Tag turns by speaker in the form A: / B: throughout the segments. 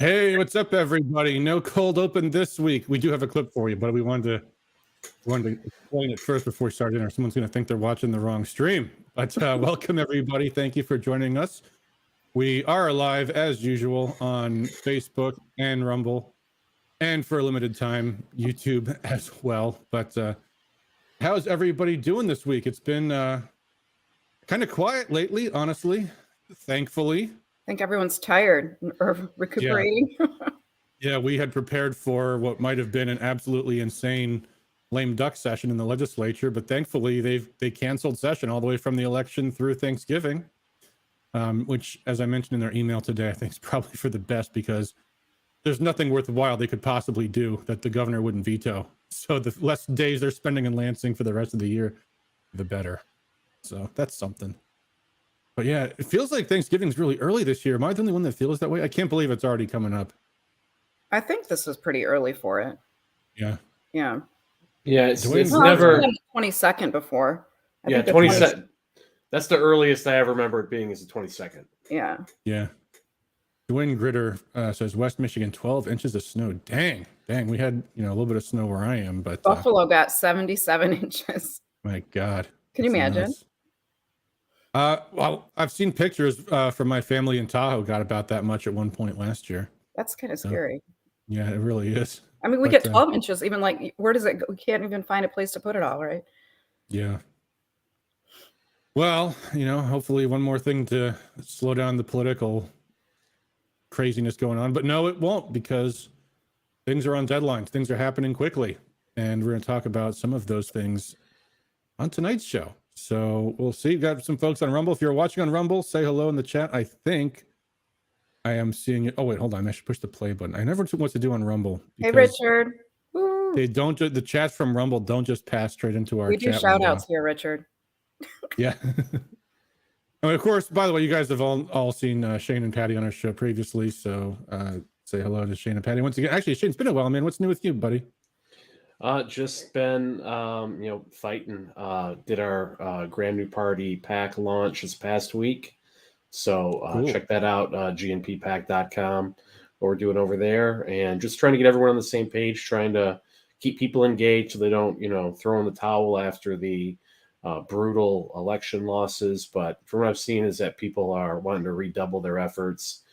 A: Hey, what's up, everybody? No cold open this week. We do have a clip for you, but we wanted to explain it first before we start in, or someone's going to think they're watching the wrong stream. But welcome, everybody. Thank you for joining us. We are live, as usual, on Facebook and Rumble, and for a limited time, YouTube as well. But how's everybody doing this week? It's been kind of quiet lately, honestly, thankfully.
B: I think everyone's tired or recuperating.
A: Yeah, we had prepared for what might have been an absolutely insane lame duck session in the legislature, but thankfully they canceled session all the way from the election through Thanksgiving, which, as I mentioned in their email today, I think is probably for the best, because there's nothing worthwhile they could possibly do that the governor wouldn't veto. So the less days they're spending in Lansing for the rest of the year, the better. So that's something. But yeah, it feels like Thanksgiving's really early this year. Am I the only one that feels that way? I can't believe it's already coming up.
B: I think this was pretty early for it.
A: Yeah.
B: Yeah.
C: Yeah, it's never
B: 22nd before.
C: Yeah, 22nd. That's the earliest I ever remember it being, is the 22nd.
B: Yeah.
A: Yeah. Dwayne Gritter says West Michigan 12 inches of snow. Dang. We had a little bit of snow where I am, but
B: Buffalo got 77 inches.
A: My God.
B: Can you imagine?
A: Well, I've seen pictures from my family in Tahoe got about that much at one point last year.
B: That's kind of scary.
A: Yeah, it really is.
B: I mean, we get 12 inches, even like, where does it go? We can't even find a place to put it all, right?
A: Yeah. Well, hopefully one more thing to slow down the political craziness going on. But no, it won't, because things are on deadlines. Things are happening quickly. And we're going to talk about some of those things on tonight's show. So we'll see. We've got some folks on Rumble. If you're watching on Rumble, say hello in the chat. I think I am seeing it. Oh, wait, hold on. I should push the play button. I never know what to do on Rumble.
B: Hey, Richard. Woo.
A: They don't, the chats from Rumble don't just pass straight into our chat.
B: We do shout outs here, Richard.
A: Yeah. And of course, by the way, you guys have all seen Shane and Patty on our show previously. So say hello to Shane and Patty once again. Actually, Shane, it's been a while, man. What's new with you, buddy?
C: Just been, fighting. Did our Grand New Party pack launch this past week. So cool. Check that out, gnppack.com, what we're doing over there. And just trying to get everyone on the same page, trying to keep people engaged so they don't, throw in the towel after the brutal election losses. But from what I've seen is that people are wanting to redouble their efforts.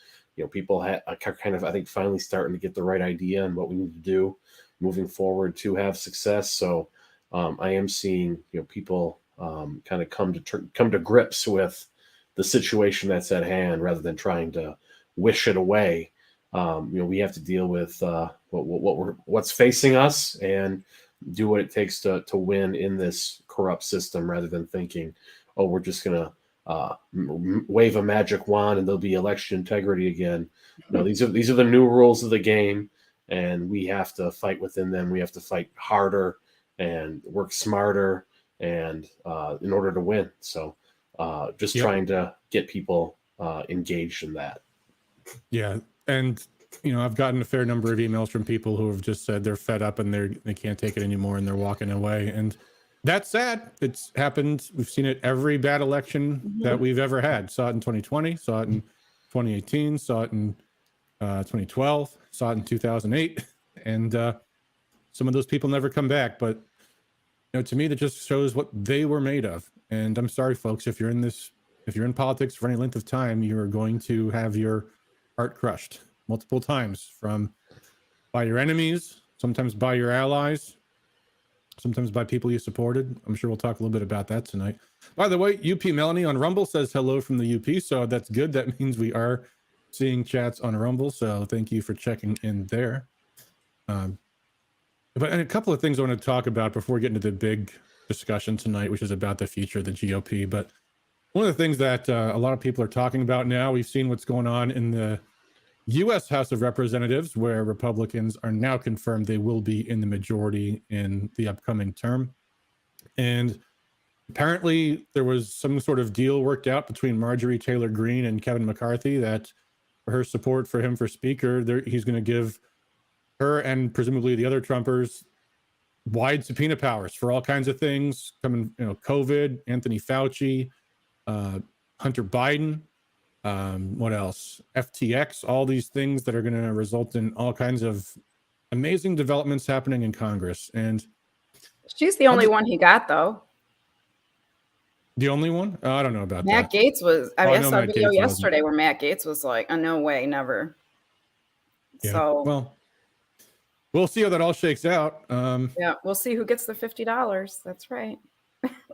C: People are kind of, I think, finally starting to get the right idea on what we need to do moving forward to have success. So I am seeing people kind of come to grips with the situation that's at hand, rather than trying to wish it away. We have to deal with what's facing us and do what it takes to win in this corrupt system, rather than thinking, oh, we're just gonna wave a magic wand and there'll be election integrity again. No, these are the new rules of the game. And we have to fight within them. We have to fight harder and work smarter, and in order to win. So just trying to get people engaged in that. Yeah.
A: And, I've gotten a fair number of emails from people who have just said they're fed up and they can't take it anymore and they're walking away. And that's sad. It's happened. We've seen it every bad election that we've ever had. Saw it in 2020, saw it in 2018, saw it in 2012, saw it in 2008, and some of those people never come back. But to me, that just shows what they were made of. And I'm sorry, folks, if you're in politics for any length of time, you're going to have your heart crushed multiple times, by your enemies, sometimes by your allies, sometimes by people you supported. I'm sure we'll talk a little bit about that tonight. By the way, UP Melanie on Rumble says hello from the UP, so that's good. That means we are seeing chats on Rumble, so thank you for checking in there. And a couple of things I want to talk about before we get into the big discussion tonight, which is about the future of the GOP. But one of the things that a lot of people are talking about now, we've seen what's going on in the U.S. House of Representatives, where Republicans are now confirmed they will be in the majority in the upcoming term. And apparently there was some sort of deal worked out between Marjorie Taylor Greene and Kevin McCarthy that her support for him for speaker, he's going to give her and presumably the other Trumpers wide subpoena powers for all kinds of things coming, COVID, Anthony Fauci, Hunter Biden. What else? FTX, all these things that are going to result in all kinds of amazing developments happening in Congress. And
B: she's the only one he got, though.
A: the only one? Oh, I don't know about
B: Matt
A: that.
B: Gaetz was, I saw a video
A: Gaetz
B: yesterday where Matt Gaetz was like, oh, no way, never.
A: Yeah.
B: So,
A: well, we'll see how that all shakes out.
B: Yeah, we'll see who gets the $50. That's right.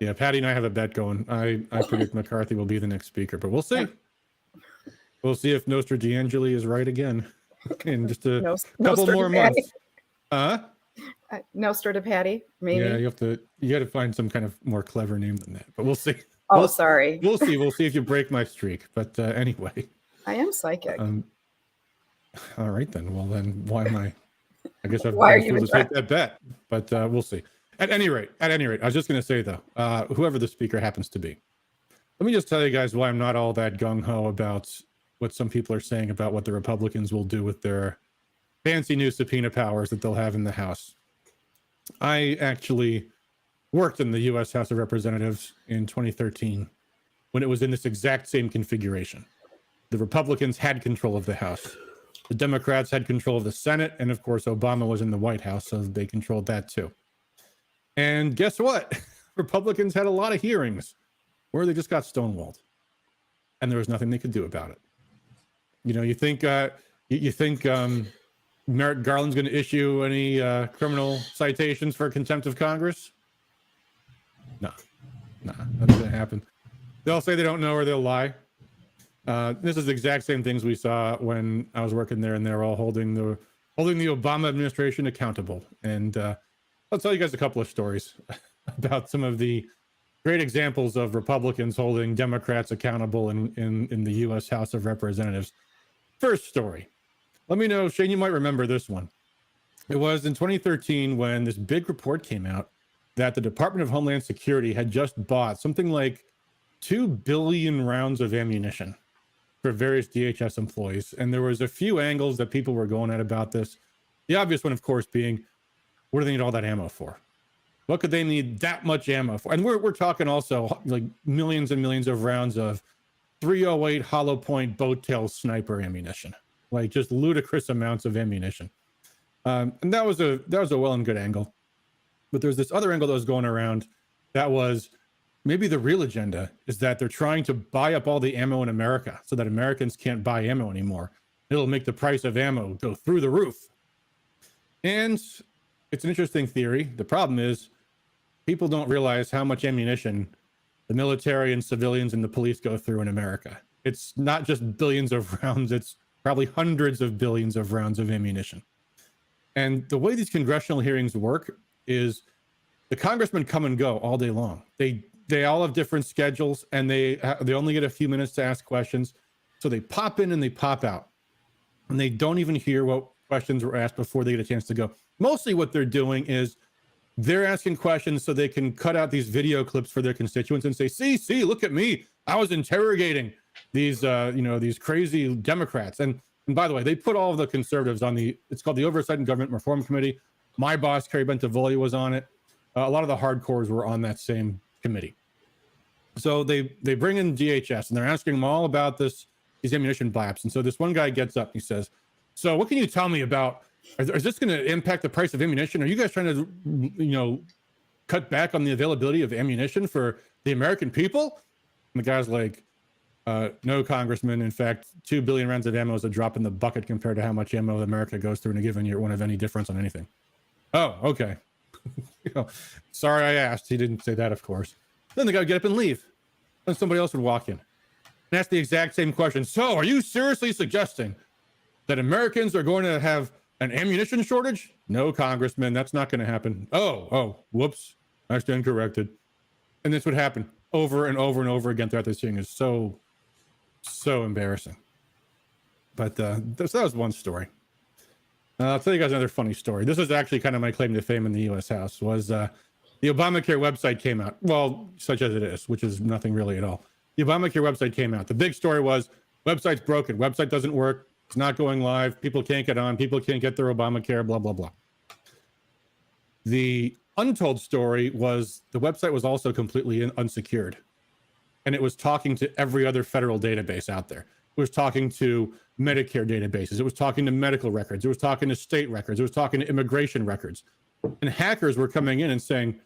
A: Yeah, Patty and I have a bet going. I predict McCarthy will be the next speaker, but we'll see. We'll see if Nostra D'Angeli is right again in just a couple more months.
B: Nostra to Patty, maybe.
A: Yeah, you got to find some kind of more clever name than that, but we'll see.
B: Oh, sorry.
A: We'll see. We'll see if you break my streak. But anyway.
B: I am psychic.
A: All right, then. Well, then why am I guess I've
B: Why are
A: been
B: you
A: to take that bet, but we'll see. At any rate, I was just going to say, though, whoever the speaker happens to be, let me just tell you guys why I'm not all that gung-ho about what some people are saying about what the Republicans will do with their fancy new subpoena powers that they'll have in the House. I actually worked in the U.S. House of Representatives in 2013 when it was in this exact same configuration. The Republicans had control of the House. The Democrats had control of the Senate, and of course, Obama was in the White House, so they controlled that too. And guess what? Republicans had a lot of hearings where they just got stonewalled, and there was nothing they could do about it. You know, you think Merrick Garland's going to issue any criminal citations for contempt of Congress? Nah, nothing's going to happen. They'll say they don't know or they'll lie. This is the exact same things we saw when I was working there, and they're all holding the Obama administration accountable. And I'll tell you guys a couple of stories about some of the great examples of Republicans holding Democrats accountable in the U.S. House of Representatives. First story. Let me know, Shane, you might remember this one. It was in 2013 when this big report came out that the Department of Homeland Security had just bought something like 2 billion rounds of ammunition for various DHS employees. And there was a few angles that people were going at about this. The obvious one, of course, being, what do they need all that ammo for? What could they need that much ammo for? And we're talking also like millions and millions of rounds of 308 hollow point boat tail sniper ammunition, like just ludicrous amounts of ammunition. And that was a well and good angle. But there's this other angle that was going around that was maybe the real agenda is that they're trying to buy up all the ammo in America so that Americans can't buy ammo anymore. It'll make the price of ammo go through the roof. And it's an interesting theory. The problem is people don't realize how much ammunition the military and civilians and the police go through in America. It's not just billions of rounds, it's probably hundreds of billions of rounds of ammunition. And the way these congressional hearings work is the congressmen come and go all day long. They all have different schedules, and they only get a few minutes to ask questions. So they pop in and they pop out, and they don't even hear what questions were asked before they get a chance to go. Mostly what they're doing is they're asking questions so they can cut out these video clips for their constituents and say, see, look at me. I was interrogating these, these crazy Democrats. And by the way, they put all of the conservatives on it's called the Oversight and Government Reform Committee. My boss, Kerry Bentavoglia, was on it. A lot of the hardcores were on that same committee. So they bring in DHS and they're asking them all about these ammunition blabs. And so this one guy gets up and he says, so what can you tell me about, is this going to impact the price of ammunition? Are you guys trying to, cut back on the availability of ammunition for the American people? And the guy's like, no, Congressman. In fact, 2 billion rounds of ammo is a drop in the bucket compared to how much ammo America goes through in a given year. Won't have any difference on anything. Oh, okay. Sorry I asked. He didn't say that, of course. Then the guy would get up and leave. Then somebody else would walk in and ask the exact same question. So are you seriously suggesting that Americans are going to have an ammunition shortage? No, Congressman, that's not going to happen. Oh, whoops. I stand corrected. And this would happen over and over and over again throughout this hearing. Is so embarrassing. But that was one story. I'll tell you guys another funny story. This is actually kind of my claim to fame in the U.S. House, was the Obamacare website came out. Well, such as it is, which is nothing really at all. The Obamacare website came out. The big story was website's broken. Website doesn't work. It's not going live. People can't get on. People can't get their Obamacare, blah, blah, blah. The untold story was the website was also completely unsecured. And it was talking to every other federal database out there. was talking to Medicare databases. It was talking to medical records. It was talking to state records. It was talking to immigration records. And hackers were coming in and saying,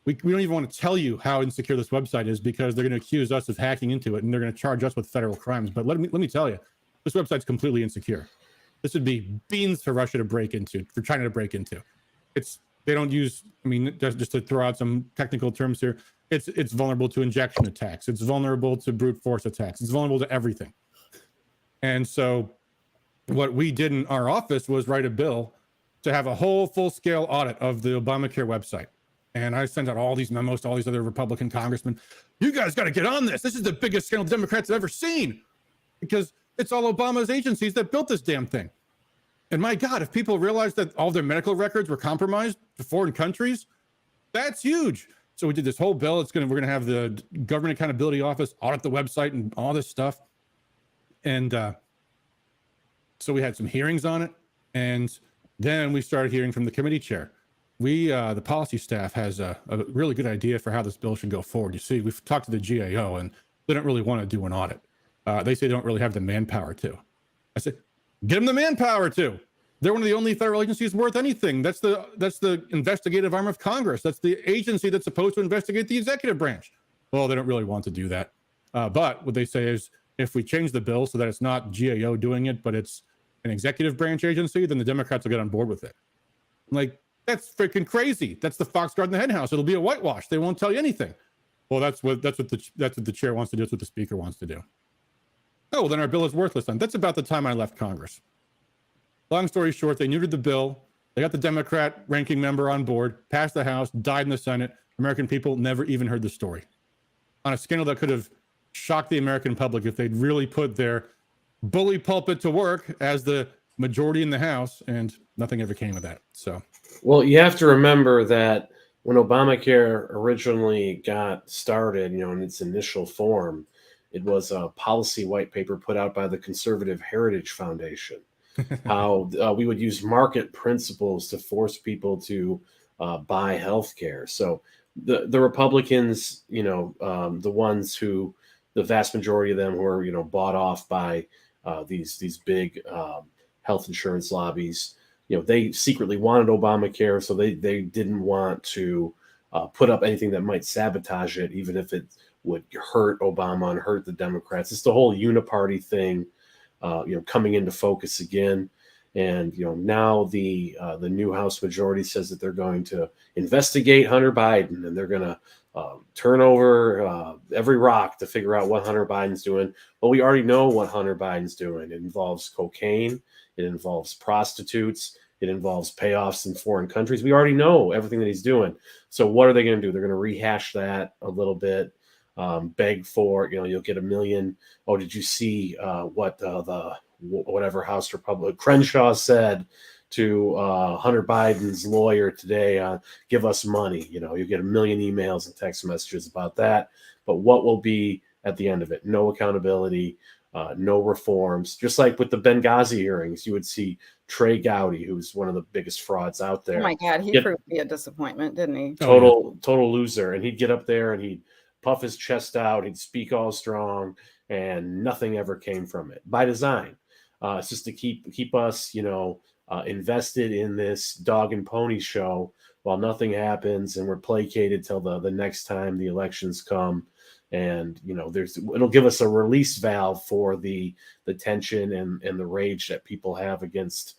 A: we don't even want to tell you how insecure this website is because they're going to accuse us of hacking into it and they're going to charge us with federal crimes. But let me tell you, this website's completely insecure. This would be beans for Russia to break into, for China to break into. They don't use, I mean, just to throw out some technical terms here, it's vulnerable to injection attacks. It's vulnerable to brute force attacks. It's vulnerable to everything. And so what we did in our office was write a bill to have a whole full-scale audit of the Obamacare website. And I sent out all these memos to all these other Republican congressmen. You guys got to get on this. This is the biggest scandal Democrats have ever seen because it's all Obama's agencies that built this damn thing. And my God, if people realized that all their medical records were compromised to foreign countries, that's huge. So we did this whole bill. We're going to have the Government Accountability Office audit the website and all this stuff. And so we had some hearings on it. And then we started hearing from the committee chair. The policy staff has a really good idea for how this bill should go forward. You see, we've talked to the GAO and they don't really want to do an audit. They say they don't really have the manpower to. I said, get them the manpower to. They're one of the only federal agencies worth anything. That's the investigative arm of Congress. That's the agency that's supposed to investigate the executive branch. Well, they don't really want to do that. But what they say is if we change the bill so that it's not GAO doing it, but it's an executive branch agency, then the Democrats will get on board with it. Like, that's freaking crazy. That's the fox guarding the hen house. It'll be a whitewash. They won't tell you anything. Well, that's what the chair wants to do. That's what the speaker wants to do. Oh, well, then our bill is worthless then. That's about the time I left Congress. Long story short, they neutered the bill. They got the Democrat ranking member on board, passed the House, died in the Senate. American people never even heard the story. On a scandal that could have shocked the American public if they'd really put their bully pulpit to work as the majority in the House, and nothing ever came of that. So,
C: well, you have to remember that when Obamacare originally got started, in its initial form, it was a policy white paper put out by the Conservative Heritage Foundation. How we would use market principles to force people to buy health care. So the Republicans, the ones who, the vast majority of them who are, bought off by these big health insurance lobbies, they secretly wanted Obamacare, so they didn't want to put up anything that might sabotage it, even if it would hurt Obama and hurt the Democrats. It's the whole uniparty thing, coming into focus again. And now the new House majority says that they're going to investigate Hunter Biden and they're going to turn over every rock to figure out what Hunter Biden's doing. But we already know what Hunter Biden's doing. It involves cocaine. It involves prostitutes. It involves payoffs in foreign countries. We already know everything that he's doing. So what are they going to do? They're going to rehash that a little bit, beg for, you'll get $1 million. Oh, did you see what whatever House Republican Crenshaw said to Hunter Biden's lawyer today? Give us money. You get 1 million emails and text messages about that. But what will be at the end of it? No accountability, no reforms. Just like with the Benghazi hearings, you would see Trey Gowdy, who's one of the biggest frauds out there.
B: Oh my God, he proved to be a disappointment, didn't he?
C: Total loser. And he'd get up there and he'd puff his chest out. He'd speak all strong, and nothing ever came from it by design. It's just to keep us, invested in this dog and pony show while nothing happens, and we're placated till the next time the elections come. And it'll give us a release valve for the tension and the rage that people have against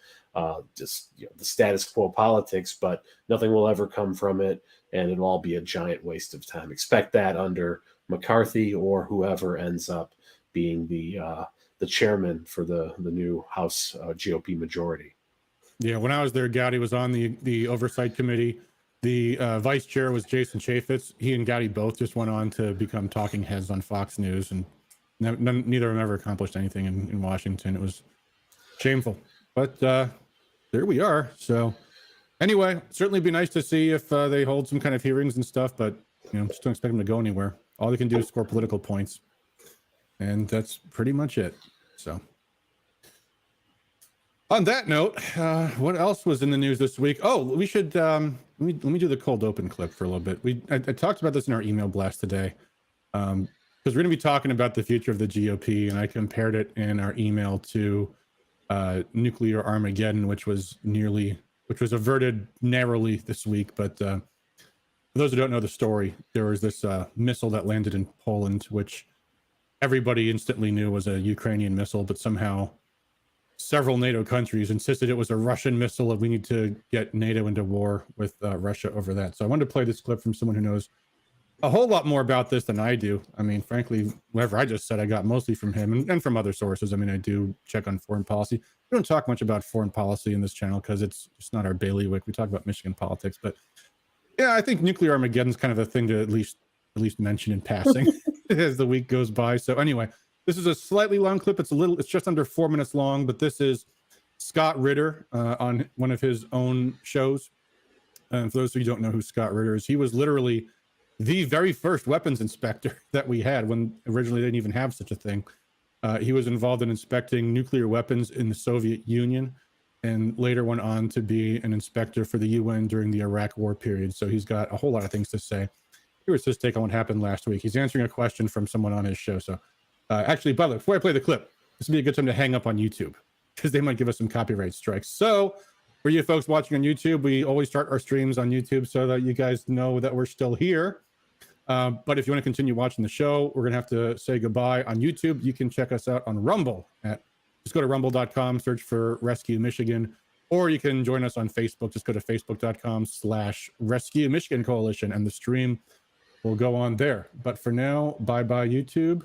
C: just the status quo politics, but nothing will ever come from it, and it'll all be a giant waste of time. Expect that under McCarthy or whoever ends up being the chairman for the new House GOP majority.
A: Yeah, when I was there, Gowdy was on the oversight committee. The vice chair was Jason Chaffetz. He and Gowdy both just went on to become talking heads on Fox News, and neither of them ever accomplished anything in Washington. It was shameful, but there we are. So anyway, certainly be nice to see if they hold some kind of hearings and stuff, but just don't expect them to go anywhere. All they can do is score political points, and that's pretty much it. So on that note, what else was in the news this week? Oh, we should let me do the cold open clip for a little bit. I talked about this in our email blast today, because because we're going to be talking about the future of the GOP, and I compared it in our email to nuclear Armageddon, which was averted narrowly this week. But for those who don't know the story, there was this missile that landed in Poland, which everybody instantly knew was a Ukrainian missile, but somehow several NATO countries insisted it was a Russian missile, and we need to get NATO into war with Russia over that. So I wanted to play this clip from someone who knows a whole lot more about this than I do. I mean, frankly, whatever I just said, I got mostly from him and from other sources. I mean, I do check on foreign policy. We don't talk much about foreign policy in this channel because it's just not our bailiwick. We talk about Michigan politics, but yeah, I think nuclear Armageddon is kind of a thing to at least mention in passing as the week goes by. So anyway, this is a slightly long clip. It's just under 4 minutes long, but this is Scott Ritter on one of his own shows. And for those of you who don't know who Scott Ritter is, he was literally the very first weapons inspector that we had when originally they didn't even have such a thing. He was involved in inspecting nuclear weapons in the Soviet Union and later went on to be an inspector for the UN during the Iraq War period. So he's got a whole lot of things to say. Here was his take on what happened last week. He's answering a question from someone on his show. So actually, by the way, before I play the clip, this would be a good time to hang up on YouTube because they might give us some copyright strikes. So for you folks watching on YouTube, we always start our streams on YouTube so that you guys know that we're still here. But if you want to continue watching the show, we're going to have to say goodbye on YouTube. You can check us out on Rumble. Just go to rumble.com, search for Rescue Michigan, or you can join us on Facebook. Just go to facebook.com/Rescue Michigan Coalition, and the stream will go on there. But for now, bye-bye YouTube.